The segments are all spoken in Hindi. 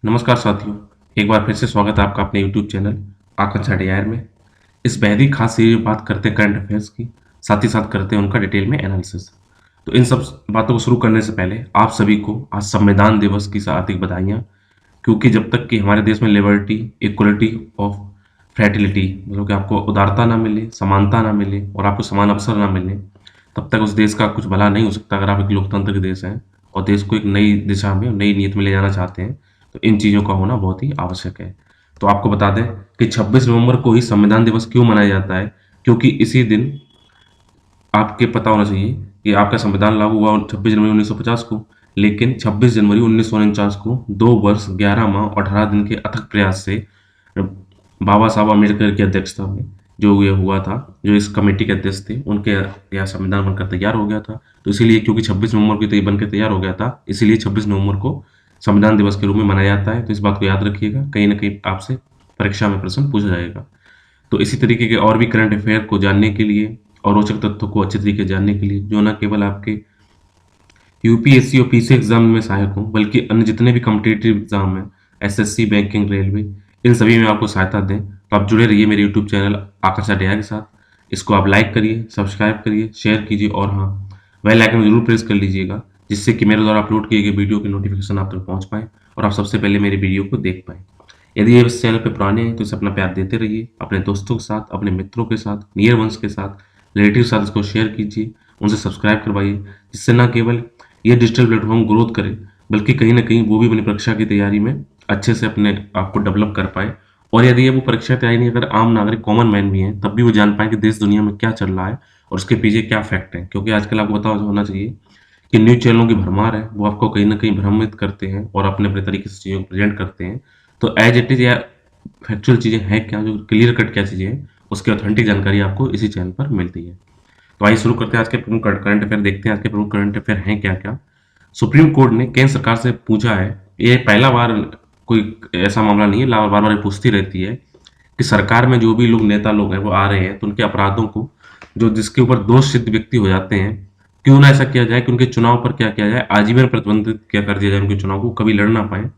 नमस्कार साथियों, एक बार फिर से स्वागत है आपका अपने YouTube चैनल आकांक्षा डीआर में। इस बेहद ही खास सीरीज में बात करते हैं करंट अफेयर्स की, साथ ही साथ करते हैं उनका डिटेल में एनालिसिस। तो इन सब बातों को शुरू करने से पहले आप सभी को आज संविधान दिवस की हार्दिक बधाइयाँ, क्योंकि जब तक कि हमारे देश में लिबर्टी, इक्वलिटी ऑफ फ्रेटिलिटी मतलब कि आपको उदारता ना मिले, समानता ना मिले और आपको समान अवसर ना मिले, तब तक उस देश का कुछ भला नहीं हो सकता। अगर आप एक लोकतंत्र देश हैं और देश को एक नई दिशा में, नई नीयत में ले जाना चाहते हैं, तो इन चीज़ों का होना बहुत ही आवश्यक है। तो आपको बता दें कि 26 नवंबर को ही संविधान दिवस क्यों मनाया जाता है, क्योंकि इसी दिन आपके पता होना चाहिए कि आपका संविधान लागू हुआ 26 जनवरी 1950 को, लेकिन 26 जनवरी 1949 को 2 वर्ष 11 माह और 18 दिन के अथक प्रयास से बाबा साहब अम्बेडकर की अध्यक्षता में जो ये हुआ था, जो इस कमेटी के अध्यक्ष थे, उनके यहाँ संविधान बनकर तैयार हो गया था। तो इसीलिए क्योंकि 26 नवंबर को तो बनकर तैयार हो गया था, इसीलिए 26 नवंबर को संविधान दिवस के रूप में मनाया जाता है। तो इस बात को याद रखिएगा, कहीं ना कहीं आपसे परीक्षा में प्रश्न पूछा जाएगा। तो इसी तरीके के और भी करंट अफेयर को जानने के लिए और रोचक तथ्यों को अच्छे तरीके से जानने के लिए, जो न केवल आपके यूपीएससी और पीसी एग्जाम में सहायक हो, बल्कि अन्य जितने भी कॉम्पिटिटिव एग्जाम हैं, एसएससी, बैंकिंग, रेलवे, इन सभी में आपको सहायता दें, तो आप जुड़े रहिए मेरे यूट्यूब चैनल आकांक्षा डीआई के साथ। इसको आप लाइक करिए, सब्सक्राइब करिए, शेयर कीजिए और हाँ, बेल आइकन जरूर प्रेस कर लीजिएगा, जिससे कि मेरे द्वारा अपलोड किए गए वीडियो की नोटिफिकेशन आप तक पहुंच पाए और आप सबसे पहले मेरी वीडियो को देख पाए। यदि ये इस चैनल पे पुराने हैं तो इसे अपना प्यार देते रहिए, अपने दोस्तों के साथ, अपने मित्रों के साथ, नियर वंश के साथ, रिलेटिव के साथ इसको शेयर कीजिए, उनसे सब्सक्राइब करवाइए, जिससे न केवल ये डिजिटल प्लेटफॉर्म ग्रोथ करे, बल्कि कहीं ना कहीं वो भी अपनी परीक्षा की तैयारी में अच्छे से अपने आप को डेवलप कर पाए। और यदि ये वो परीक्षा की तैयारी नहीं, अगर आम नागरिक, कॉमन मैन भी हैं, तब भी वो जान पाए कि देश दुनिया में क्या चल रहा है और उसके पीछे क्या फैक्ट है। क्योंकि आजकल आपको पता होना चाहिए कि न्यूज़ चैनलों की भरमार है, वो आपको कहीं ना कहीं भ्रमित करते हैं और अपने अपने तरीके से चीज़ों को प्रेजेंट करते हैं। तो एज इट इज़ या फैक्चुअल चीज़ें हैं क्या, जो क्लियर कट क्या चीज़ें हैं, उसकी ऑथेंटिक जानकारी आपको इसी चैनल पर मिलती है। तो आइए शुरू करते हैं आज के प्रमुख करंट अफेयर, देखते हैं आज के प्रमुख करंट अफेयर हैं क्या क्या। सुप्रीम कोर्ट ने केंद्र सरकार से पूछा है, ये पहला बार कोई ऐसा मामला नहीं है, बार बार पूछती रहती है कि सरकार में जो भी लोग नेता लोग हैं वो आ रहे हैं, तो उनके अपराधों को, जो जिसके ऊपर दोष सिद्ध व्यक्ति हो जाते हैं, क्यों ना ऐसा किया जाए कि उनके चुनाव पर क्या किया जाए, आजीवन प्रतिबंधित क्या कर दिया जाए, उनके चुनाव को कभी लड़ ना पाए।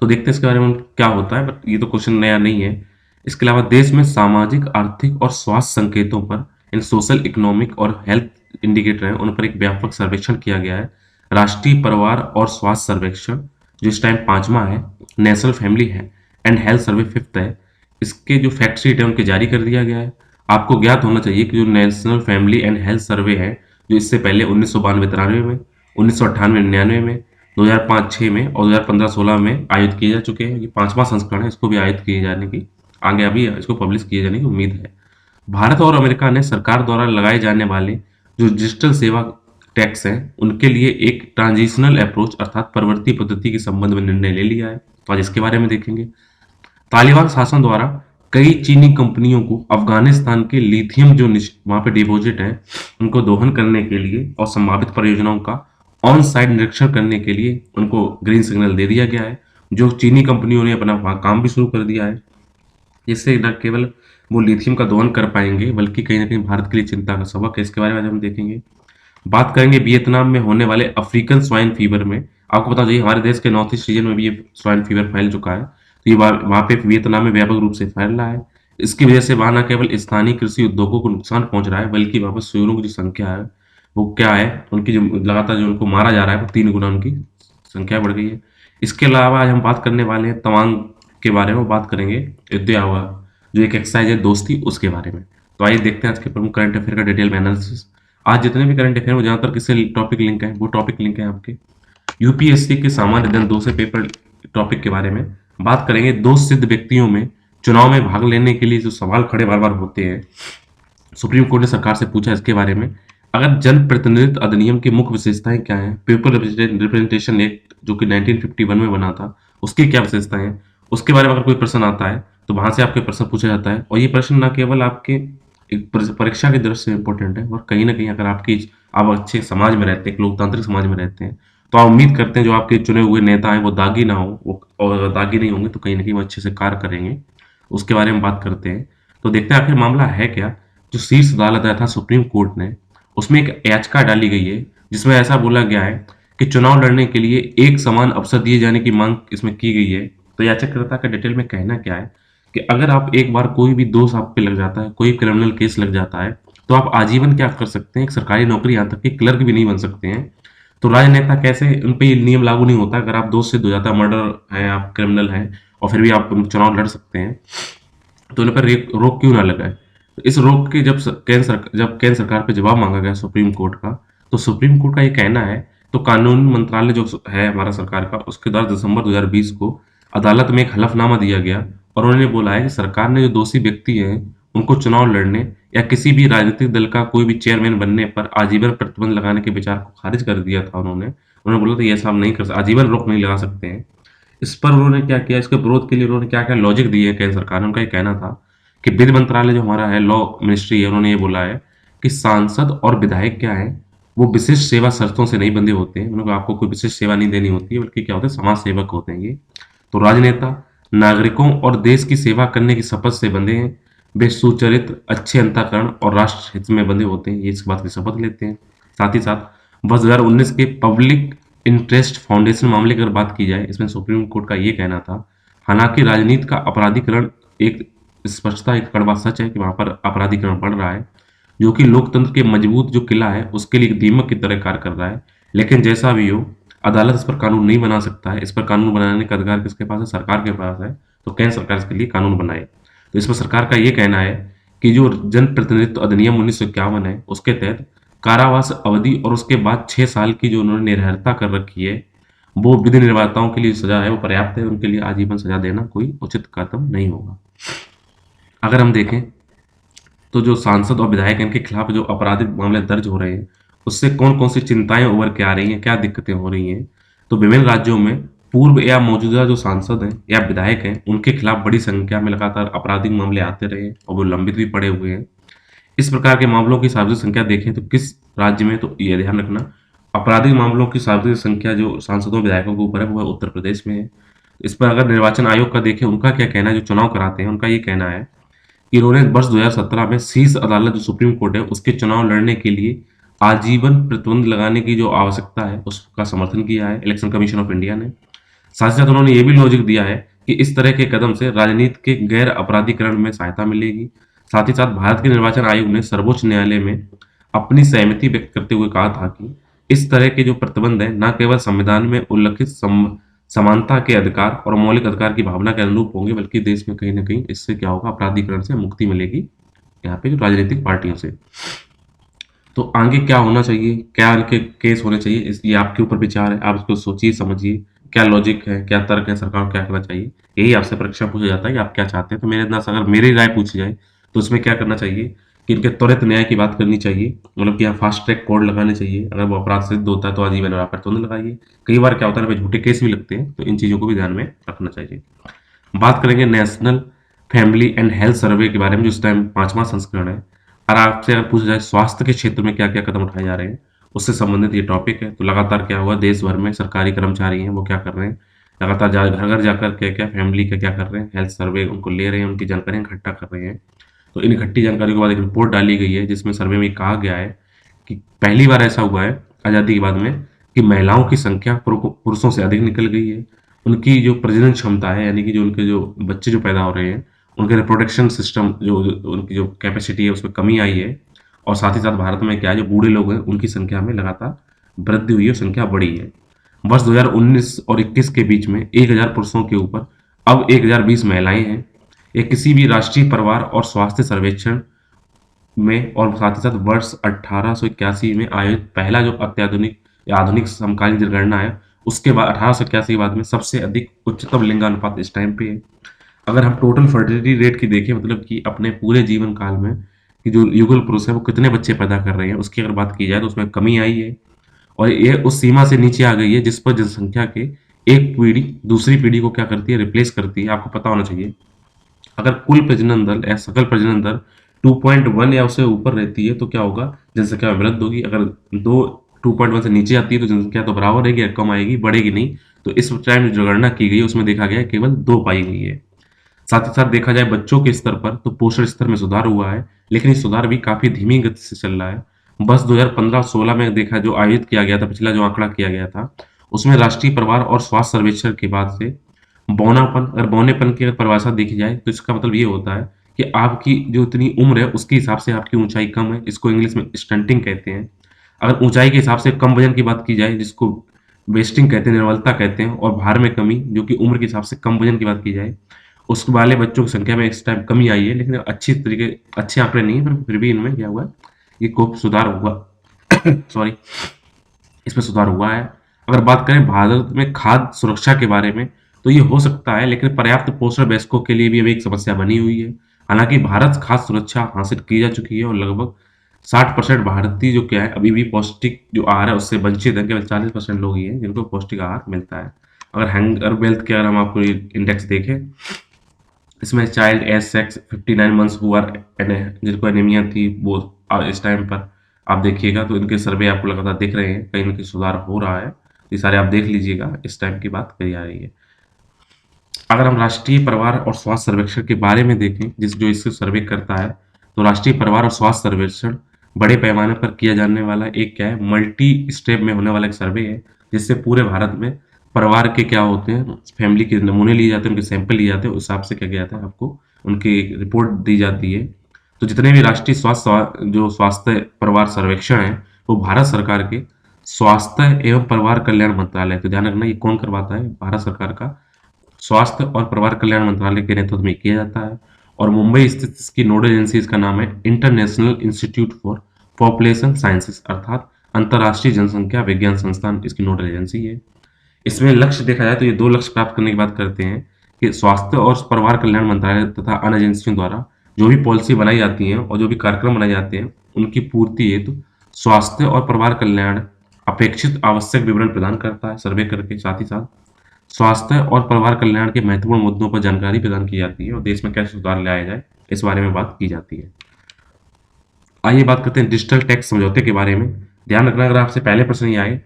तो देखते हैं इसके बारे में क्या होता है, बट ये तो क्वेश्चन नया नहीं है। इसके अलावा देश में सामाजिक, आर्थिक और स्वास्थ्य संकेतों पर, इन सोशल, इकोनॉमिक और हेल्थ इंडिकेटर हैं, उन पर एक व्यापक सर्वेक्षण किया गया है। राष्ट्रीय परिवार और स्वास्थ्य सर्वेक्षण, जो इस टाइम 5वां है, नेशनल फैमिली है एंड हेल्थ सर्वे 5th है, इसके जो फैक्ट शीट है उनके जारी कर दिया गया है। आपको ज्ञात होना चाहिए कि जो national family and health survey है, जो इससे पहले 1992-93 में, 1998-99 में, 2005-6 में और 2015-16 में आयोजित किए जा चुके हैं। ये 5वां संस्करण है, इसको भी आयोजित किए जाने की, आगे अभी इसको पब्लिश किए जाने की उम्मीद है। भारत और अमेरिका ने सरकार द्वारा लगाए जाने वाले जो डिजिटल सेवा टैक्स हैं, उनके लिए एक ट्रांजिशनल अप्रोच अर्थात परिवर्ती पद्धति के संबंध में निर्णय ले लिया है। तो आज इसके बारे में देखेंगे। तालिबान शासन द्वारा कई चीनी कंपनियों को अफगानिस्तान के लिथियम जो वहां पे डिपॉजिट है, उनको दोहन करने के लिए और संभावित परियोजनाओं का ऑन साइट निरीक्षण करने के लिए उनको ग्रीन सिग्नल दे दिया गया है। जो चीनी कंपनियों ने अपना वहां काम भी शुरू कर दिया है, जिससे न केवल वो लिथियम का दोहन कर पाएंगे, बल्कि कहीं ना कहीं भारत के लिए चिंता का सबक है। इसके बारे में आज हम देखेंगे। बात करेंगे वियतनाम में होने वाले अफ्रीकन स्वाइन फीवर में। आपको पता चाहिए हमारे देश के नॉर्थ ईस्ट रीजन में भी ये स्वाइन फीवर फैल चुका है, तो ये वहाँ पे वियतनाम में व्यापक रूप से फैल रहा है। इसकी वजह से वहाँ न केवल स्थानीय कृषि उद्योगों को नुकसान पहुंच रहा है, बल्कि वहाँ पर सूअरों की जो संख्या है वो क्या है, उनकी जो लगातार जो उनको मारा जा रहा है, वो 3 गुना उनकी संख्या बढ़ गई है। इसके अलावा आज हम बात करने वाले हैं तवांग के बारे में, बात करेंगे युद्धयावा, जो एक एक्सरसाइज है दोस्ती, उसके बारे में। तो आइए देखते हैं आज के प्रमुख करंट अफेयर का डिटेल में एनालिसिस। आज जितने भी करंट अफेयर वो ज़्यादातर किससे टॉपिक लिंक है, वो टॉपिक लिंक है आपके यूपीएससी के सामान्य अध्ययन 2 से पेपर टॉपिक के बारे में। बात करेंगे दो सिद्ध व्यक्तियों में चुनाव में भाग लेने के लिए जो सवाल खड़े बार बार होते हैं, सुप्रीम कोर्ट ने सरकार से पूछा इसके बारे में। अगर जन प्रतिनिधित्व अधिनियम की मुख्य विशेषताएं क्या हैं, पीपल रिप्रेजेंटेशन एक्ट जो कि 1951 में बना था, उसकी क्या विशेषताएं हैं, उसके बारे में अगर कोई प्रश्न आता है तो वहां से आपके प्रश्न पूछा जाता है। और ये प्रश्न न केवल आपके एक परीक्षा की दृष्टि से इंपॉर्टेंट है, और कहीं ना कहीं अगर आप अच्छे समाज में रहते हैं, एक लोकतांत्रिक समाज में रहते हैं, तो आप उम्मीद करते हैं जो आपके चुने हुए नेता हैं वो दागी ना हो, वो और दागी नहीं होंगे तो कहीं ना कहीं वो अच्छे से कार्य करेंगे। उसके बारे में बात करते हैं। तो देखते हैं आखिर मामला है क्या। जो शीर्ष अदालत है था सुप्रीम कोर्ट ने, उसमें एक याचिका डाली गई है जिसमें ऐसा बोला गया है कि चुनाव लड़ने के लिए एक समान अवसर दिए जाने की मांग इसमें की गई है। तो याचिकाकर्ता का डिटेल में कहना क्या है कि अगर आप एक बार कोई भी दोष आप पे लग जाता है, कोई क्रिमिनल केस लग जाता है, तो आप आजीवन क्या कर सकते हैं, एक सरकारी नौकरी, यहाँ तक कि क्लर्क भी नहीं बन सकते हैं। तो राजनेता कैसे, उन पे ये नियम लागू नहीं होता। अगर आप दोष सिद्ध हो जाता है, मर्डर है, आप क्रिमिनल हैं, और फिर भी आप चुनाव लड़ सकते हैं, तो उन पर रोक क्यों ना लगाए। तो इस रोक के जब केंद्र सरकार पे जवाब मांगा गया सुप्रीम कोर्ट का, तो सुप्रीम कोर्ट का ये कहना है, तो कानून मंत्रालय जो है हमारा सरकार का, उसके द्वारा दिसंबर 2020 को अदालत में एक हलफनामा दिया गया, और उन्होंने बोला है कि सरकार ने जो दोषी व्यक्ति हैं उनको चुनाव लड़ने या किसी भी राजनीतिक दल का कोई भी चेयरमैन बनने पर आजीवन प्रतिबंध लगाने के विचार को खारिज कर दिया था। उन्होंने बोला था ये ऐसा हम नहीं कर सकते, आजीवन रोक नहीं लगा सकते हैं। इस पर उन्होंने क्या किया, इसके विरोध के लिए उन्होंने क्या-क्या लॉजिक दिए केंद्र सरकार ने। उनका ये कहना था कि विधि मंत्रालय जो हमारा है, लॉ मिनिस्ट्री है, उन्होंने ये बोला है कि सांसद और विधायक क्या है, वो विशिष्ट सेवा शर्तों से नहीं बंधे होते हैं। उन्होंने आपको कोई विशिष्ट सेवा नहीं देनी होती है, बल्कि क्या होता है, समाज सेवक होते हैं ये। तो राजनेता नागरिकों और देश की सेवा करने की शपथ से बंधे हैं। वे सुचरित, अच्छे अंतःकरण और राष्ट्र हित में बंधे होते हैं, ये इस बात की शपथ लेते हैं। साथ ही साथ वर्ष 2019 के पब्लिक इंटरेस्ट फाउंडेशन मामले की अगर बात की जाए, इसमें सुप्रीम कोर्ट का ये कहना था, हालांकि राजनीति का अपराधीकरण एक स्पष्टता, एक कड़वा सच है कि वहां पर अपराधीकरण बढ़ रहा है, जो कि लोकतंत्र के मजबूत जो किला है उसके लिए एक दीमक की तरह कार्य कर रहा है। लेकिन जैसा भी हो, अदालत इस पर कानून नहीं बना सकता है। इस पर कानून बनाने का अधिकार किसके पास है, सरकार के पास है। तो केंद्र सरकार इसके लिए कानून बनाए। तो इसमें सरकार का ये कहना है कि जो जनप्रतिनिधित्व अधिनियम 1951 है, उसके तहत कारावास अवधि और उसके बाद 6 साल की जो उन्होंने निर्भरता कर रखी है, वो विधि निर्माताओं के लिए सजा है, वो पर्याप्त है। उनके लिए आजीवन सजा देना कोई उचित कदम नहीं होगा। अगर हम देखें तो जो सांसद और विधायक, इनके खिलाफ जो आपराधिक मामले दर्ज हो रहे हैं, उससे कौन कौन सी चिंताएं उभर के आ रही हैं, क्या दिक्कतें हो रही हैं। तो विभिन्न राज्यों में पूर्व या मौजूदा जो सांसद हैं या विधायक हैं, उनके खिलाफ बड़ी संख्या में लगातार आपराधिक मामले आते रहे हैं और वो लंबित भी पड़े हुए हैं। इस प्रकार के मामलों की सर्वाधिक संख्या देखें तो किस राज्य में, तो ये ध्यान रखना, आपराधिक मामलों की सर्वाधिक संख्या जो सांसदों विधायकों के ऊपर है वो उत्तर प्रदेश में है। इस पर अगर निर्वाचन आयोग का देखें, उनका क्या कहना है, जो चुनाव कराते हैं, उनका ये कहना है कि इन्होंने वर्ष 2017 में शीर्ष अदालत जो सुप्रीम कोर्ट है उसके चुनाव लड़ने के लिए आजीवन प्रतिबंध लगाने की जो आवश्यकता है उसका समर्थन किया है इलेक्शन कमीशन ऑफ इंडिया ने। साथ ही साथ उन्होंने ये भी लॉजिक दिया है कि इस तरह के कदम से राजनीति के गैर अपराधीकरण में सहायता मिलेगी। साथ ही साथ भारत के निर्वाचन आयोग ने सर्वोच्च न्यायालय में अपनी सहमति व्यक्त करते हुए कहा था कि इस तरह के जो प्रतिबंध है न केवल संविधान में उल्लिखित समानता के अधिकार और मौलिक अधिकार की भावना के अनुरूप होंगे, बल्कि देश में कहीं ना कहीं इससे क्या होगा, अपराधीकरण से मुक्ति मिलेगी यहाँ पे जो राजनीतिक पार्टियों से। तो आगे क्या होना चाहिए, क्या इनके केस होने चाहिए, ये आपके ऊपर विचार है। आप इसको सोचिए, समझिए, क्या लॉजिक है, क्या तर्क है, सरकार को क्या करना चाहिए। यही आपसे परीक्षा पूछा जाता है कि आप क्या चाहते हैं। तो मेरे अंदाज अगर मेरी राय पूछी जाए तो उसमें क्या करना चाहिए कि इनके त्वरित न्याय की बात करनी चाहिए, मतलब कि यहाँ फास्ट ट्रैक कोर्ट लगाने चाहिए। अगर वो अपराध सिद्ध होता है तो आजीवन प्रतिबंध लगाइए। कई बार क्या होता है ना, झूठे केस भी लगते हैं, तो इन चीज़ों को भी ध्यान में रखना चाहिए। बात करेंगे national family and health survey के बारे में, जो इस टाइम 5वां संस्करण है। और आपसे अगर पूछा जाए स्वास्थ्य के क्षेत्र में क्या क्या कदम उठाए जा रहे हैं, उससे संबंधित ये टॉपिक है। तो लगातार क्या हुआ, देश भर में सरकारी कर्मचारी हैं वो क्या कर रहे हैं, लगातार घर घर जाकर क्या क्या फैमिली का क्या कर रहे हैं, हेल्थ सर्वे उनको ले रहे हैं, उनकी जानकारियां इकट्ठा कर रहे हैं। तो इन इकट्ठी जानकारी के बाद एक रिपोर्ट डाली गई है, जिसमें सर्वे में कहा गया है कि पहली बार ऐसा हुआ है आज़ादी के बाद में कि महिलाओं की संख्या पुरुषों से अधिक निकल गई है। उनकी जो प्रजनन क्षमता है, यानी कि जो उनके जो बच्चे जो पैदा हो रहे हैं, उनके रिप्रोडक्शन सिस्टम जो उनकी जो कैपेसिटी है उसमें कमी आई है। और साथ ही साथ भारत में क्या है, जो बूढ़े लोग हैं उनकी संख्या में लगातार वृद्धि हुई है, संख्या बढ़ी है। वर्ष 2019 और 21 के बीच में 1000 पुरुषों के ऊपर अब 1020 महिलाएं हैं। ये किसी भी राष्ट्रीय परिवार और स्वास्थ्य सर्वेक्षण में, और साथ ही साथ वर्ष 1881 में आयोजित पहला जो अत्याधुनिक या आधुनिक समकालीन जनगणना है, उसके बाद 1881 के बाद में सबसे अधिक उच्चतम लिंगानुपात इस टाइम पे है। अगर हम टोटल फर्टिलिटी रेट की देखें, मतलब कि अपने पूरे जीवन काल में कि जो युगल पुरुष है वो कितने बच्चे पैदा कर रहे हैं, उसकी अगर बात की जाए तो उसमें कमी आई है, और ये उस सीमा से नीचे आ गई है जिस पर जनसंख्या के एक पीढ़ी दूसरी पीढ़ी को क्या करती है, रिप्लेस करती है। आपको पता होना चाहिए, अगर कुल प्रजनन दर या सकल प्रजनन दर 2.1 या उससे ऊपर रहती है तो क्या होगा, जनसंख्या में वृद्धि होगी। अगर 2.1 से नीचे आती है तो जनसंख्या तो बराबर रहेगी, कम आएगी, बढ़ेगी नहीं। तो इस टाइम जो गणना की गई है उसमें देखा गया है केवल 2 पाई गई है। साथ ही साथ देखा जाए बच्चों के स्तर पर तो पोषण स्तर में सुधार हुआ है, लेकिन ये सुधार भी काफी धीमी गति से चल रहा है। बस 2015-16 में देखा जो आयोजित किया गया था, पिछला जो आंकड़ा किया गया था, उसमें राष्ट्रीय परिवार और स्वास्थ्य सर्वेक्षण के बाद से बौनापन, अगर बौनेपन की अगर परिभाषा देखी जाए तो इसका मतलब ये होता है कि आपकी जो इतनी उम्र है उसके हिसाब से आपकी ऊंचाई कम है, इसको इंग्लिश में स्टंटिंग कहते हैं। अगर ऊंचाई के हिसाब से कम वजन की बात की जाए, जिसको वेस्टिंग कहते हैं, निर्बलता कहते हैं, और भार में कमी, जो कि उम्र के हिसाब से कम वजन की बात की जाए, उस वाले बच्चों की संख्या में इस टाइम कमी आई है, लेकिन अच्छे आंकड़े नहीं है, पर फिर भी इनमें क्या हुआ है, ये खूब सुधार हुआ। सॉरी, इसमें सुधार हुआ है। अगर बात करें भारत में खाद्य सुरक्षा के बारे में, तो ये हो सकता है, लेकिन पर्याप्त पोषण वयस्कों के लिए भी अभी एक समस्या बनी हुई है। हालांकि भारत खाद्य सुरक्षा हासिल की जा चुकी है और लगभग 60% भारतीय जो क्या है अभी भी पौष्टिक जो आहार है उससे वंचित है। केवल 40% लोग ही हैं जिनको पौष्टिक आहार मिलता है। अगर हंगर वेल्थ के अगर हम आपको इंडेक्स देखें, इसमें चाइल्ड एज सेक्स 59 मंथ्स हुआ, जिनको एनीमिया थी वो इस टाइम पर आप देखिएगा तो इनके सर्वे आपको लगातार दिख रहे हैं, कहीं ना कहीं सुधार हो रहा है। ये सारे आप देख लीजिएगा, इस टाइम की बात करी जा रही है। अगर हम राष्ट्रीय परिवार और स्वास्थ्य सर्वेक्षण के बारे में देखें, जो इससे सर्वे करता है, तो राष्ट्रीय परिवार और स्वास्थ्य सर्वेक्षण बड़े पैमाने पर किया जाने वाला एक क्या है, मल्टी स्टेप में होने वाला एक सर्वे है, जिससे पूरे भारत में परिवार के क्या होते हैं, फैमिली के नमूने लिए जाते हैं, उनके सैंपल लिए जाते हैं, उस हिसाब से क्या किया जाता है, आपको उनकी रिपोर्ट दी जाती है। तो जितने भी राष्ट्रीय स्वास्थ्य परिवार सर्वेक्षण है, वो भारत सरकार के स्वास्थ्य एवं परिवार कल्याण मंत्रालय, तो ध्यान रखना ये कौन करवाता है, भारत सरकार का स्वास्थ्य और परिवार कल्याण मंत्रालय के नेतृत्व में किया जाता है। और मुंबई स्थित इसकी नोडल एजेंसी, इसका नाम है international institute for population sciences, अर्थात अंतर्राष्ट्रीय जनसंख्या विज्ञान संस्थान इसकी नोडल एजेंसी है। इसमें लक्ष्य देखा जाए तो ये दो लक्ष्य प्राप्त करने की बात करते हैं कि स्वास्थ्य और परिवार कल्याण मंत्रालय तथा अन्य एजेंसियों द्वारा जो भी पॉलिसी बनाई जाती है और जो भी कार्यक्रम बनाए जाते हैं, उनकी पूर्ति हेतु स्वास्थ्य और परिवार कल्याण अपेक्षित आवश्यक विवरण प्रदान करता है सर्वे करके। साथ ही साथ स्वास्थ्य और परिवार कल्याण के महत्वपूर्ण मुद्दों पर जानकारी प्रदान की जाती है और देश में कैसे सुधार लाया जाए इस बारे में बात की जाती है। आइए बात करते हैं डिजिटल टैक्स समझौते के बारे में। ध्यान रखना, अगर आपसे पहले प्रश्न ये आए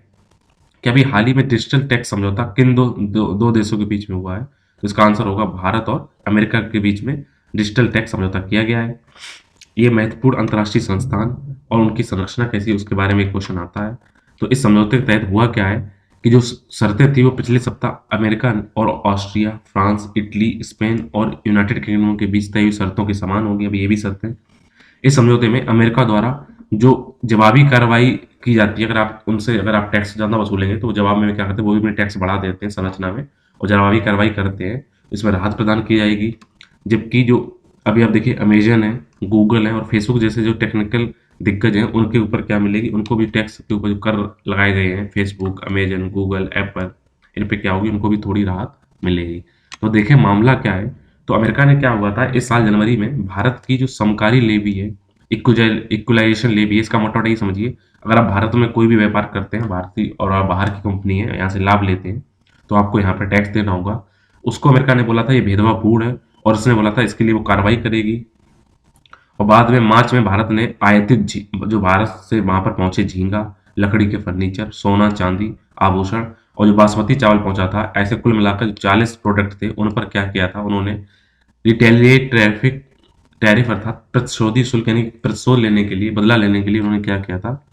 कि अभी हाल ही में डिजिटल टैक्स समझौता किन दो देशों के बीच में हुआ है, तो इसका आंसर होगा भारत और अमेरिका के बीच में डिजिटल टैक्स समझौता किया गया है। ये महत्वपूर्ण अंतर्राष्ट्रीय संस्थान और उनकी संरचना कैसी है उसके बारे में एक क्वेश्चन आता है। तो इस समझौते के तहत हुआ क्या है कि जो शर्तें थी वो पिछले सप्ताह अमेरिका और ऑस्ट्रिया, फ्रांस, इटली, स्पेन और यूनाइटेड किंगडम के बीच तय हुई शर्तों के समान होगी। अब ये भी शर्तें, इस समझौते में अमेरिका द्वारा जो जवाबी कार्रवाई की जाती है, अगर आप टैक्स ज़्यादा वसूलेंगे तो जवाब में क्या करते हैं, वो भी अपने टैक्स बढ़ा देते हैं संरचना में और जवाबी कार्रवाई करते हैं, इसमें राहत प्रदान की जाएगी। जबकि जो अभी आप देखिए अमेजन है, गूगल है और फेसबुक जैसे जो टेक्निकल दिग्गज हैं, उनके ऊपर क्या मिलेगी, उनको भी टैक्स के ऊपर जो कर लगाए गए हैं, फेसबुक, अमेजन, गूगल, एप्पल, इन पे क्या होगी, उनको भी थोड़ी राहत मिलेगी। तो देखें मामला क्या है। तो अमेरिका ने क्या हुआ था, इस साल जनवरी में भारत की जो समकारी लेवी है, इक्वलाइजेशन लेवी है, इसका मोटा ये समझिए, अगर आप भारत में कोई भी व्यापार करते हैं, भारतीय और आप बाहर की कंपनी है, यहाँ से लाभ लेते हैं, तो आपको यहाँ पर टैक्स देना होगा। उसको अमेरिका ने बोला था ये भेदभावपूर्ण है और उसने बोला था इसके लिए वो कार्रवाई करेगी। और बाद में मार्च में भारत ने आयातित जो भारत से वहां पर पहुंचे झींगा, लकड़ी के फर्नीचर, सोना, चांदी, आभूषण और जो बासमती चावल पहुंचा था, ऐसे कुल मिलाकर जो 40 प्रोडक्ट थे, उन पर क्या किया था उन्होंने, रिटेलिएट टैरिफ अर्थात प्रतिशोधी शुल्क यानी प्रतिशोध लेने के लिए, बदला लेने के लिए उन्होंने क्या किया था,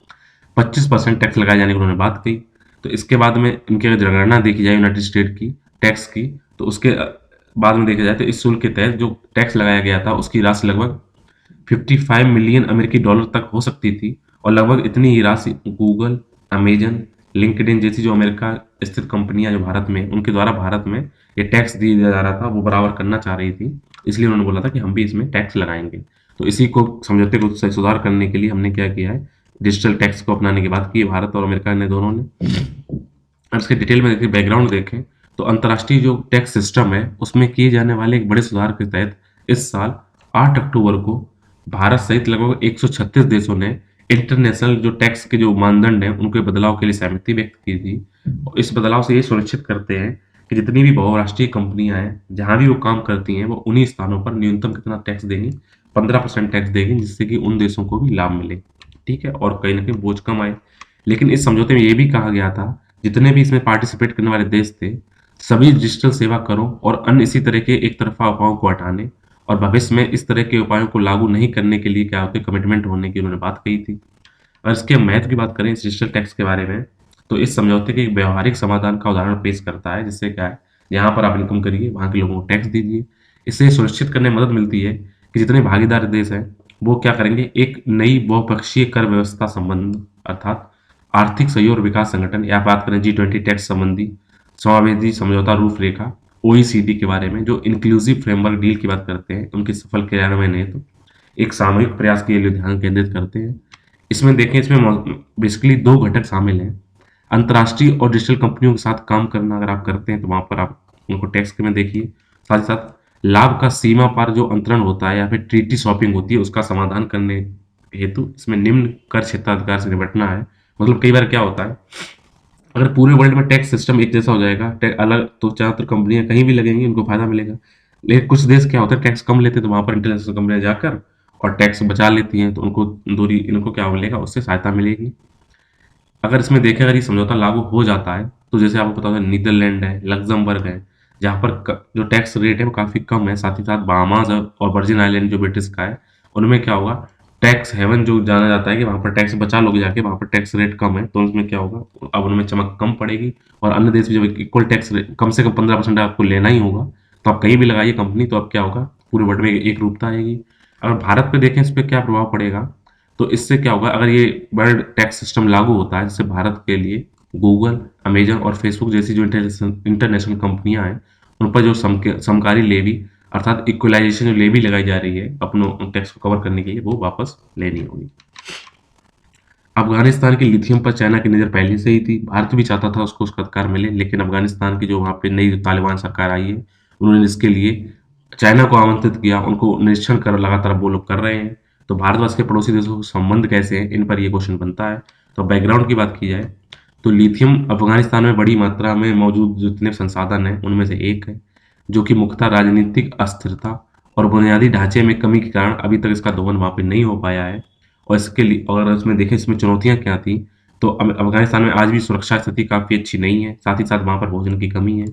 25% टैक्स लगाए जाने की उन्होंने बात कही। तो इसके बाद में इनकी अगर जनगणना देखी जाए यूनाइटेड स्टेट की टैक्स की, तो उसके बाद में देखा जाए तो इस शुल्क के तहत जो टैक्स लगाया गया था उसकी राशि लगभग 55 मिलियन अमेरिकी डॉलर तक हो सकती थी। और लगभग इतनी ही राशि गूगल, अमेजन, लिंक्डइन जैसी जो अमेरिका स्थित कंपनियां जो भारत में, उनके द्वारा भारत में ये टैक्स दिया जा रहा था, वो बराबर करना चाह रही थी, इसलिए उन्होंने बोला था कि हम भी इसमें टैक्स लगाएंगे। तो इसी को समझौते को सुधार करने के लिए हमने क्या किया है, डिजिटल टैक्स को अपनाने की बात की भारत और अमेरिका ने दोनों ने। और इसके डिटेल में देखें, बैकग्राउंड देखें, तो अंतर्राष्ट्रीय जो टैक्स सिस्टम है उसमें किए जाने वाले एक बड़े सुधार के तहत इस साल 8 अक्टूबर को भारत सहित लगभग 136 देशों ने इंटरनेशनल जो टैक्स के जो मानदंड हैं उनके बदलाव के लिए सहमति व्यक्त की थी। और इस बदलाव से ये सुनिश्चित करते हैं कि जितनी भी बहुराष्ट्रीय कंपनियां हैं, जहां भी वो काम करती हैं, वो उन्हीं स्थानों पर न्यूनतम कितना टैक्स देंगी, 15% टैक्स देंगी, जिससे कि उन देशों को भी लाभ मिले, ठीक है, और कहीं ना कहीं बोझ कम आए। लेकिन इस समझौते में ये भी कहा गया था, जितने भी इसमें पार्टिसिपेट करने वाले देश थे, सभी डिजिटल सेवा करों और अन्य इसी तरह के एक तरफा उपायों को हटाने और भविष्य में इस तरह के उपायों को लागू नहीं करने के लिए क्या होते कमिटमेंट होने की उन्होंने बात कही थी। और इसके महत्व की बात करें इस डिजिटल टैक्स के बारे में, तो इस समझौते के एक व्यावहारिक समाधान का उदाहरण पेश करता है, जिससे क्या है, यहाँ पर आप इनकम करिए, वहाँ के लोगों को टैक्स दीजिए। इससे ये सुनिश्चित करने में मदद मिलती है कि जितने भागीदार देश हैं, वो क्या करेंगे, एक नई बहुपक्षीय कर व्यवस्था संबंध अर्थात आर्थिक सहयोग और विकास संगठन, या बात करें G20 टैक्स संबंधी समावेशी समझौता रूपरेखा OECD के बारे में, जो इंक्लूसिव फ्रेमवर्क डील की बात करते हैं, उनकी सफल क्रियान्वयन हेतु एक सामूहिक प्रयास के लिए ध्यान केंद्रित करते हैं। इसमें देखें, इसमें बेसिकली 2 घटक शामिल हैं। अंतर्राष्ट्रीय और डिजिटल कंपनियों के साथ काम करना अगर आप करते हैं, तो वहाँ पर आप उनको टैक्स में देखिए। साथ ही साथ लाभ का सीमा पार जो अंतरण होता है या फिर ट्रीटी शॉपिंग होती है, उसका समाधान करने हेतु इसमें निम्न कर क्षेत्राधिकार से निपटना है। मतलब कई बार क्या होता है, अगर पूरे वर्ल्ड में टैक्स सिस्टम एक जैसा हो जाएगा, अलग, तो ज़्यादातर कंपनियाँ कहीं भी लगेंगी, उनको फ़ायदा मिलेगा। लेकिन कुछ देश क्या होता है, टैक्स कम लेते हैं, तो वहाँ पर इंटरनेशनल कंपनियाँ जाकर और टैक्स बचा लेती हैं, तो उनको दूरी, इनको क्या मिलेगा, उससे सहायता मिलेगी। अगर इसमें देखें, अगर ये समझौता लागू हो जाता है, तो जैसे आपको पता है नीदरलैंड है, लग्जमबर्ग है, जहाँ पर जो टैक्स रेट है वो काफ़ी कम है। साथ ही साथ बहामास और वर्जिन आइलैंड जो ब्रिटिश का है, उनमें क्या होगा, टैक्स हेवन जो जाना जाता है कि वहाँ पर टैक्स बचा लोगे जाके, वहाँ पर टैक्स रेट कम है, तो उसमें क्या होगा, अब उनमें चमक कम पड़ेगी। और अन्य देश भी जब इक्वल टैक्स रेट कम से कम 15% आपको लेना ही होगा, तो आप कहीं भी लगाइए कंपनी, तो अब क्या होगा, पूरे वर्ल्ड में एक रूपता आएगी। अगर भारत पे देखें, इस पर क्या प्रभाव पड़ेगा, तो इससे क्या होगा, अगर ये वर्ल्ड टैक्स सिस्टम लागू होता है, जिससे भारत के लिए गूगल, अमेजन और फेसबुक जैसी जो इंटरनेशनल कंपनियां हैं, उन पर जो समकारी लेवी अर्थात इक्वलाइजेशन जो लेवी लगाई जा रही है अपनों टैक्स को कवर करने के लिए, वो वापस लेनी होगी। अफगानिस्तान की लिथियम पर चाइना की नज़र पहले से ही थी। भारत भी चाहता था उसको उसका अधिकार मिले, लेकिन अफगानिस्तान की जो वहाँ पे नई तालिबान सरकार आई है, उन्होंने इसके लिए चाइना को आमंत्रित किया, उनको निरीक्षण कर लगातार वो लोग कर रहे हैं। तो भारतवर्ष के पड़ोसी देशों के संबंध कैसे हैं, इन पर ये क्वेश्चन बनता है। तो बैकग्राउंड की बात की जाए, तो लिथियम अफगानिस्तान में बड़ी मात्रा में मौजूद जितने संसाधन हैं, उनमें से एक है, जो कि मुख्यतः राजनीतिक अस्थिरता और बुनियादी ढांचे में कमी के कारण अभी तक इसका दोहन वहाँ पे नहीं हो पाया है। और इसके लिए अगर इसमें देखें, इसमें चुनौतियाँ क्या थी, तो अफगानिस्तान में आज भी सुरक्षा स्थिति काफ़ी अच्छी नहीं है। साथ ही साथ वहाँ पर भोजन की कमी है,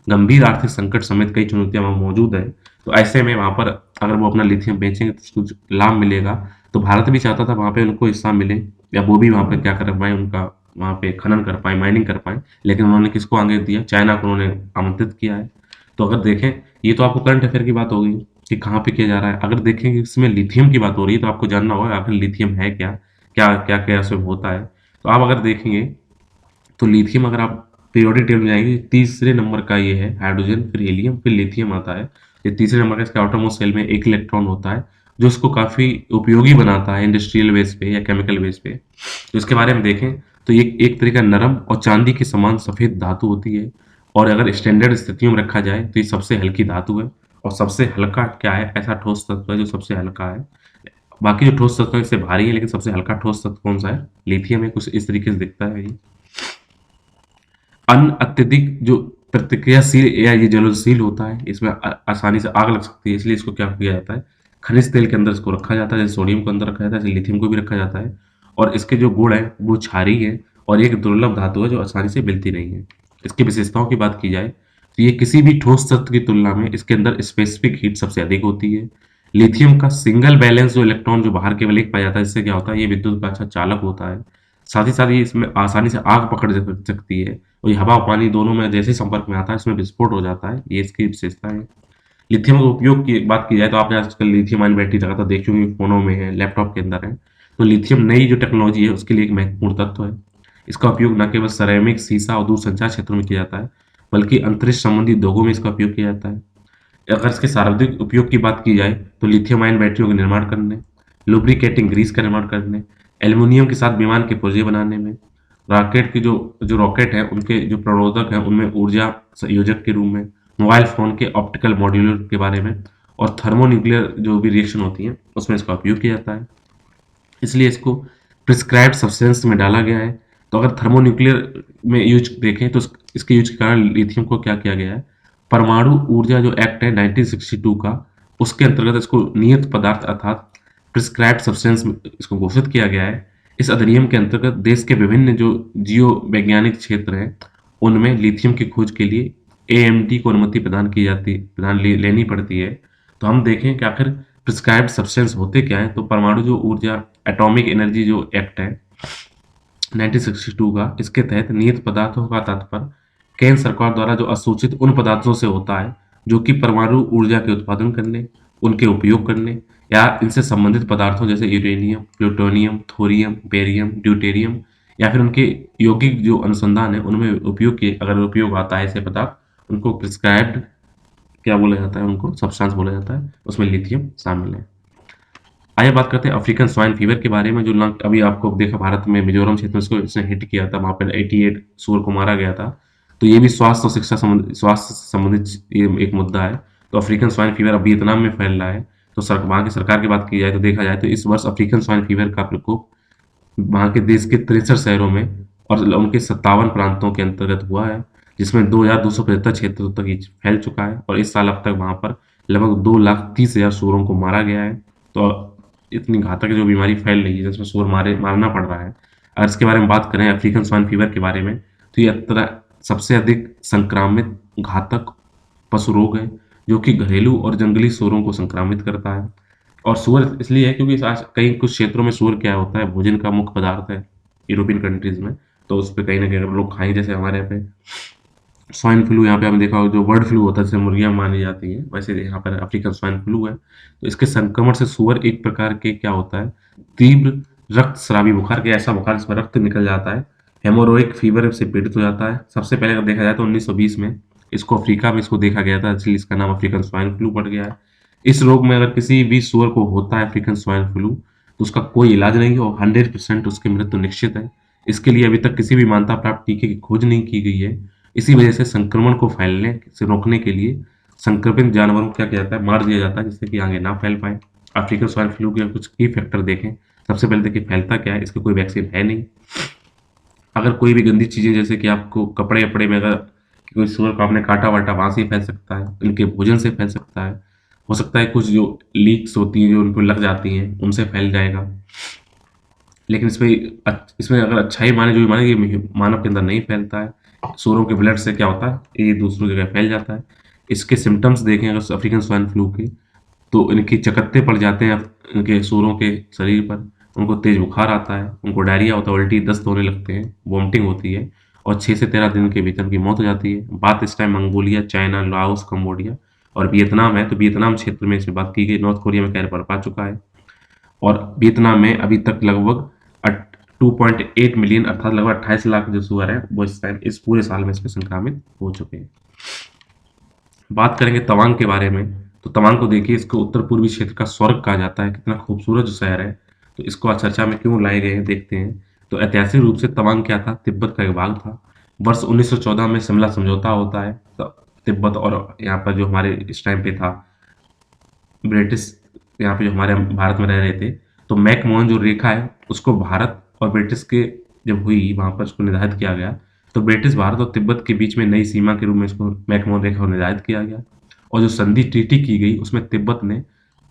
गंभीर आर्थिक संकट समेत कई चुनौतियाँ वहाँ मौजूद है। तो ऐसे में वहाँ पर अगर वो अपना लिथियम बेचेंगे तो कुछ लाभ मिलेगा। तो भारत भी चाहता था वहाँ पे उनको हिस्सा मिले, या वो भी वहाँ पे क्या कर पाए, उनका वहाँ पे खनन कर पाए, माइनिंग कर पाए। लेकिन उन्होंने किसको आगे दिया, चाइना को उन्होंने आमंत्रित किया है। तो अगर देखें, ये तो आपको करंट अफेयर की बात होगी कि कहाँ पे किया जा रहा है। अगर देखें कि इसमें लिथियम की बात हो रही है, तो आपको जानना होगा आखिर लिथियम है क्या, क्या क्या क्या इसमें होता है। तो आप अगर देखेंगे, तो लिथियम अगर आप पीरियोडिक टेबल में जाएंगे, तीसरे नंबर का ये है, हाइड्रोजन, फिर हीलियम, फिर लिथियम आता है। ये तीसरे नंबर का, इसके आटोमोस्ट सेल में एक इलेक्ट्रॉन होता है, जो इसको काफ़ी उपयोगी बनाता है इंडस्ट्रियल बेस पे या केमिकल बेस पे। तो इसके बारे में देखें, तो ये एक तरह का नरम और चांदी के समान सफ़ेद धातु होती है। और अगर स्टैंडर्ड स्थितियों में रखा जाए, तो ये सबसे हल्की धातु है। और सबसे हल्का क्या है, ऐसा ठोस तत्व है जो सबसे हल्का है। बाकी जो ठोस तत्व है इससे भारी है, लेकिन सबसे हल्का ठोस तत्व कौन सा है, लिथियम है। कुछ इस तरीके से दिखता है ये। अन्न अत्यधिक जो प्रतिक्रियाशील या ये ज्वलनशील होता है, इसमें आसानी से आग लग सकती है, इसलिए इसको क्या किया जाता है, खनिज तेल के अंदर इसको रखा जाता है। जैसे सोडियम को अंदर रखा जाता है, ऐसे लिथियम को भी रखा जाता है। और इसके जो गुण है वो क्षारीय है, और एक दुर्लभ धातु है जो आसानी से मिलती नहीं है। इसकी विशेषताओं की बात की जाए, तो ये किसी भी ठोस तत्व की तुलना में इसके अंदर स्पेसिफिक हीट सबसे अधिक होती है। लिथियम का सिंगल बैलेंस जो इलेक्ट्रॉन जो बाहर केवल एक पाया जाता है, इससे क्या होता है, ये विद्युत का अच्छा चालक होता है। साथ ही साथ ये इसमें आसानी से आग पकड़ सकती है, और ये हवा और पानी दोनों में जैसे ही संपर्क में आता है, इसमें विस्फोट हो जाता है। ये इसकी विशेषता है। लिथियम के उपयोग की बात की जाए, तो आपने आजकल लिथियम आयन बैटरी लगातार देखी होंगी, फोनों में है, लैपटॉप के अंदर है। तो लिथियम नई जो टेक्नोलॉजी है, उसके लिए एक महत्वपूर्ण तत्व है। इसका उपयोग न केवल सिरेमिक, शीशा और दूरसंचार क्षेत्रों में किया जाता है, बल्कि अंतरिक्ष संबंधी उद्योगों में इसका उपयोग किया जाता है। अगर इसके सार्वजनिक उपयोग की बात की जाए, तो लिथियम आयन बैटरियों का निर्माण करने, लुब्रिकेटिंग ग्रीस का निर्माण करने, एल्युमिनियम के साथ विमान के पुर्जे बनाने में, रॉकेट की जो जो रॉकेट है उनके जो प्रणोदक हैं उनमें ऊर्जा संयोजक के रूप में, मोबाइल फ़ोन के ऑप्टिकल मॉड्यूलर के बारे में, और थर्मोन्यूक्लियर जो भी रिएक्शन होती हैं उसमें इसका उपयोग किया जाता है। इसलिए इसको प्रिस्क्राइब्ड सब्सटेंस में डाला गया है। तो अगर थर्मोन्यूक्लियर में यूज देखें, तो इसके यूज के कारण लिथियम को क्या किया गया है, परमाणु ऊर्जा जो एक्ट है 1962 का, उसके अंतर्गत इसको नियत पदार्थ अर्थात प्रिस्क्राइब्ड सब्सटेंस इसको घोषित किया गया है। इस अधिनियम के अंतर्गत देश के विभिन्न जो जियो वैज्ञानिक क्षेत्र हैं, उनमें लिथियम की खोज के लिए AMT को अनुमति प्रदान लेनी पड़ती है। तो हम देखें कि आखिर प्रिस्क्राइब्ड सब्सटेंस होते क्या हैं। तो परमाणु जो ऊर्जा एटॉमिक एनर्जी जो एक्ट है 1962 का, इसके तहत नियत पदार्थों का तात्पर्य केंद्र सरकार द्वारा जो असूचित उन पदार्थों से होता है जो कि परमाणु ऊर्जा के उत्पादन करने, उनके उपयोग करने या इनसे संबंधित पदार्थों जैसे uranium, plutonium, thorium, barium, deuterium या फिर उनके यौगिक जो अनुसंधान है उनमें उपयोग के अगर उपयोग आता है ऐसे पदार्थ, उनको प्रिस्क्राइब्ड क्या बोला जाता है, उनको सब्सटेंस बोला जाता है, उसमें लिथियम शामिल है। आइए बात करते हैं अफ्रीकन स्वाइन फीवर के बारे में, जो ना अभी आपको देखा भारत में मिजोरम क्षेत्र में इसको इसने हिट किया था, वहाँ पे 88 सूअर को मारा गया था। तो ये भी स्वास्थ्य और शिक्षा स्वास्थ्य से संबंधित ये एक मुद्दा है। तो अफ्रीकन स्वाइन फीवर अब वियतनाम में फैल रहा है। तो वहाँ की सरकार की बात की जाए तो देखा जाए तो इस वर्ष अफ्रीकन स्वाइन फीवर का प्रकोप वहाँ के देश के 63 शहरों में और उनके 57 प्रांतों के अंतर्गत हुआ है, जिसमें 2275 क्षेत्रों तक ये फैल चुका है और इस साल अब तक वहाँ पर लगभग 2,30,000 सूअरों को मारा गया है। तो इतनी घातक जो बीमारी फैल रही है जिसमें सूअर मारना पड़ रहा है। अगर इसके बारे में बात करें अफ्रीकन स्वाइन फीवर के बारे में, तो ये सबसे अधिक संक्रामित घातक पशु रोग है जो कि घरेलू और जंगली सूअरों को संक्रामित करता है। और सूअर इसलिए है क्योंकि आज कई कुछ क्षेत्रों में सूअर क्या होता है, भोजन का मुख्य पदार्थ है यूरोपियन कंट्रीज में। तो उस पे कहीं ना कहीं अगर लोग खाएं, जैसे हमारे यहाँ पे स्वाइन फ्लू, यहाँ पे आपने देखा होगा जो बर्ड फ्लू होता है जिससे मुर्गियां मानी जाती हैं, वैसे यहाँ पर अफ्रीकन स्वाइन फ्लू है। तो इसके संक्रमण से सूअर एक प्रकार के क्या होता है, तीव्र रक्त स्रावी बुखार के, ऐसा बुखार जिसमें रक्त निकल जाता है, हेमोरोइक फीवर से पीड़ित हो जाता है। सबसे पहले अगर देखा जाए तो 1920 में इसको अफ्रीका में इसको देखा गया था, इसलिए इसका नाम अफ्रीकन स्वाइन फ्लू पड़ गया है। इस रोग में अगर किसी भी सूअर को होता है अफ्रीकन स्वाइन फ्लू, तो उसका कोई इलाज नहीं है और 100% उसकी मृत्यु निश्चित है। इसके लिए अभी तक किसी भी मान्यता प्राप्त टीके की खोज नहीं की गई है। इसी वजह से संक्रमण को फैलने से रोकने के लिए संक्रमित जानवरों को क्या किया जाता है, मार दिया जाता है, जिससे कि आगे ना फैल पाए। अफ्रीकन स्वाइन फ्लू के कुछ की फैक्टर देखें। सबसे पहले देखिए फैलता क्या है, इसकी कोई वैक्सीन है नहीं। अगर कोई भी गंदी चीजें जैसे कि आपको कपड़े वपड़े में अगर कोई सूअर को आपने काटा वाटा, वहां से फैल सकता है, इनके भोजन से फैल सकता है, हो सकता है कुछ जो लीक्स होती हैं जो उनको लग जाती हैं उनसे फैल जाएगा। लेकिन इसमें अगर अच्छाई माने जो भी माने, ये मानव के अंदर नहीं फैलता है। सूअरों के ब्लड से क्या होता है, ये दूसरों जगह फैल जाता है। इसके सिम्टम्स देखें अगर अफ्रीकन स्वाइन फ्लू के, तो इनकी चकत्ते पड़ जाते हैं इनके सूअरों के शरीर पर, उनको तेज बुखार आता है, उनको डायरिया होता है, उल्टी दस्त होने लगते हैं, वोमिटिंग होती है और 6 से 13 दिन के भीतर उनकी मौत हो जाती है। बात इस time Mongolia, China, Laos, Cambodia और वियतनाम है। तो वियतनाम क्षेत्र में इसमें बात की गई, नॉर्थ कोरिया में खैर बढ़ पा चुका है और वियतनाम में अभी तक लगभग 2.8 मिलियन अर्थात लगभग 28 लाख जो सुअर है वो इस टाइम इस पूरे साल में इसमें संक्रामित हो चुके हैं। बात करेंगे तवांग के बारे में, तो तवांग को देखिए, इसको उत्तर पूर्वी क्षेत्र का स्वर्ग कहा जाता है। कितना खूबसूरत जो शहर है, तो इसको आज चर्चा में क्यों लाए गए हैं देखते हैं। तो ऐतिहासिक रूप से तवांग क्या था, तिब्बत का एक भाग था। वर्ष 1914 में शिमला समझौता होता है, तो तिब्बत और यहाँ पर जो हमारे इस टाइम पे था ब्रिटिश, यहाँ पे जो हमारे भारत में रह रहे थे, तो मैकमोहन जो रेखा है उसको भारत और ब्रिटिश के जब हुई वहां पर उसको निर्धारित किया गया। तो ब्रिटिश भारत और तिब्बत के बीच में नई सीमा के रूप में इसको मैकमोहन रेखा को निर्धारित किया गया और जो संधि ट्रीटी की गई उसमें तिब्बत ने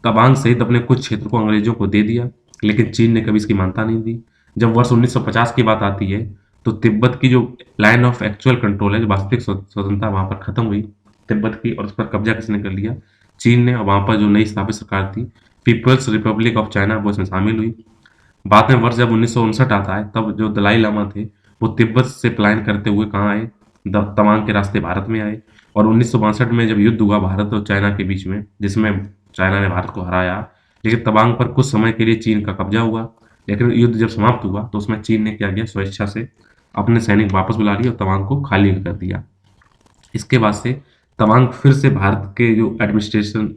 तवांग सहित अपने कुछ क्षेत्र को अंग्रेजों को दे दिया, लेकिन चीन ने कभी इसकी मान्यता नहीं दी। जब वर्ष 1950 की बात आती है, तो तिब्बत की जो लाइन ऑफ एक्चुअल कंट्रोल है, जो वास्तविक स्वतंत्रता वहां पर खत्म हुई तिब्बत की, और उस पर कब्जा किसने कर लिया, चीन ने। और वहां पर जो नई स्थापित सरकार थी पीपल्स रिपब्लिक ऑफ चाइना, वो इसमें शामिल हुई। बाद में वर्ष जब 1959 आता है, तब जो दलाई लामा थे वो तिब्बत से पलायन करते हुए कहाँ आए, तवांग के रास्ते भारत में आए। और 1962 में जब युद्ध हुआ भारत और चाइना के बीच में, जिसमें चाइना ने भारत को हराया, लेकिन तवांग पर कुछ समय के लिए चीन का कब्जा हुआ। लेकिन युद्ध जब समाप्त हुआ तो उसमें चीन ने क्या किया, स्वेच्छा से अपने सैनिक वापस बुला लिए और तवांग को खाली कर दिया। इसके बाद से तवांग फिर से भारत के जो एडमिनिस्ट्रेशन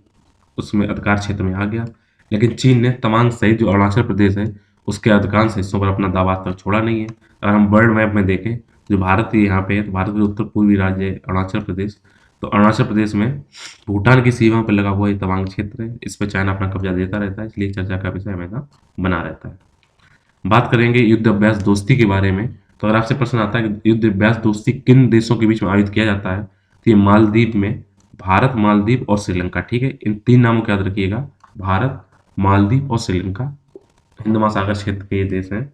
उसमें अधिकार क्षेत्र में आ गया, लेकिन चीन ने तवांग सहित जो अरुणाचल प्रदेश है उसके अधिकांश हिस्सों पर अपना दावा तक छोड़ा नहीं है। अगर हम वर्ल्ड मैप में देखें, जो भारत यहाँ पे है, तो भारत के उत्तर पूर्वी राज्य है अरुणाचल प्रदेश। तो अरुणाचल प्रदेश में भूटान की सीमा पर लगा हुआ ये तवांग क्षेत्र है, इस पर चाइना अपना कब्जा देता रहता है, इसलिए चर्चा का विषय हमेशा बना रहता है। बात करेंगे युद्ध अभ्यास दोस्ती के बारे में, तो अगर आपसे प्रश्न आता है कि युद्ध अभ्यास दोस्ती किन देशों के बीच में आयोजित किया जाता है, तो ये मालदीव में, भारत, मालदीव और श्रीलंका। ठीक है, इन 3 नामों को याद रखिएगा, भारत, मालदीव और श्रीलंका, हिंद महासागर क्षेत्र के ये देश हैं।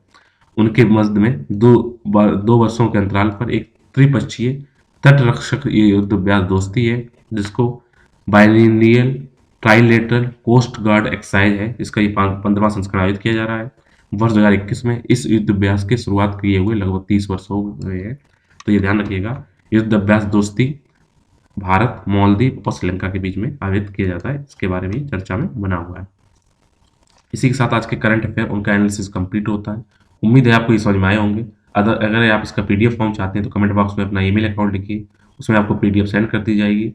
उनके मध्य में 2 वर्षों के अंतराल पर एक त्रिपक्षीय तटरक्षक ये युद्ध अभ्यास दोस्ती है, जिसको बाइलिनियल ट्राइलेटरल कोस्ट गार्ड एक्सरसाइज है, इसका ये 15वां संस्करण आयोजित किया जा रहा है। वर्ष 2021 में इस युद्ध अभ्यास की शुरुआत किए हुए लगभग 30 वर्ष हो गए हैं। तो ये ध्यान रखिएगा, युद्ध अभ्यास दोस्ती भारत, मालदीव और श्रीलंका के बीच में आयोजित किया जाता है। इसके बारे में चर्चा में बना हुआ है। इसी के साथ आज के करंट अफेयर उनका एनालिसिस कंप्लीट होता है। उम्मीद है आपको ये समझ में आए होंगे। अगर आप इसका पीडीएफ फॉर्म चाहते हैं तो कमेंट बॉक्स में अपना ईमेल अकाउंट लिखिए, उसमें आपको पीडीएफ सेंड कर दी जाएगी।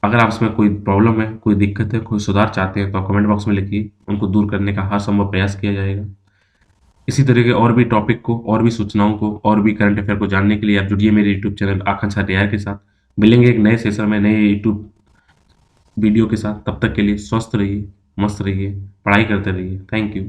अगर आप इसमें कोई प्रॉब्लम है, कोई दिक्कत है, कोई सुधार चाहते हैं तो आप कमेंट बॉक्स में लिखिए, उनको दूर करने का हर संभव प्रयास किया जाएगा। इसी तरह के और भी टॉपिक को, और भी सूचनाओं को, और भी करंट अफेयर को जानने के लिए आप जुड़िए मेरे यूट्यूब चैनल आकांक्षा डीआर के साथ। मिलेंगे एक नए सेशन में, नए यूट्यूब वीडियो के साथ। तब तक के लिए स्वस्थ रहिए, मस्त रहिए, पढ़ाई करते रहिए। Thank you.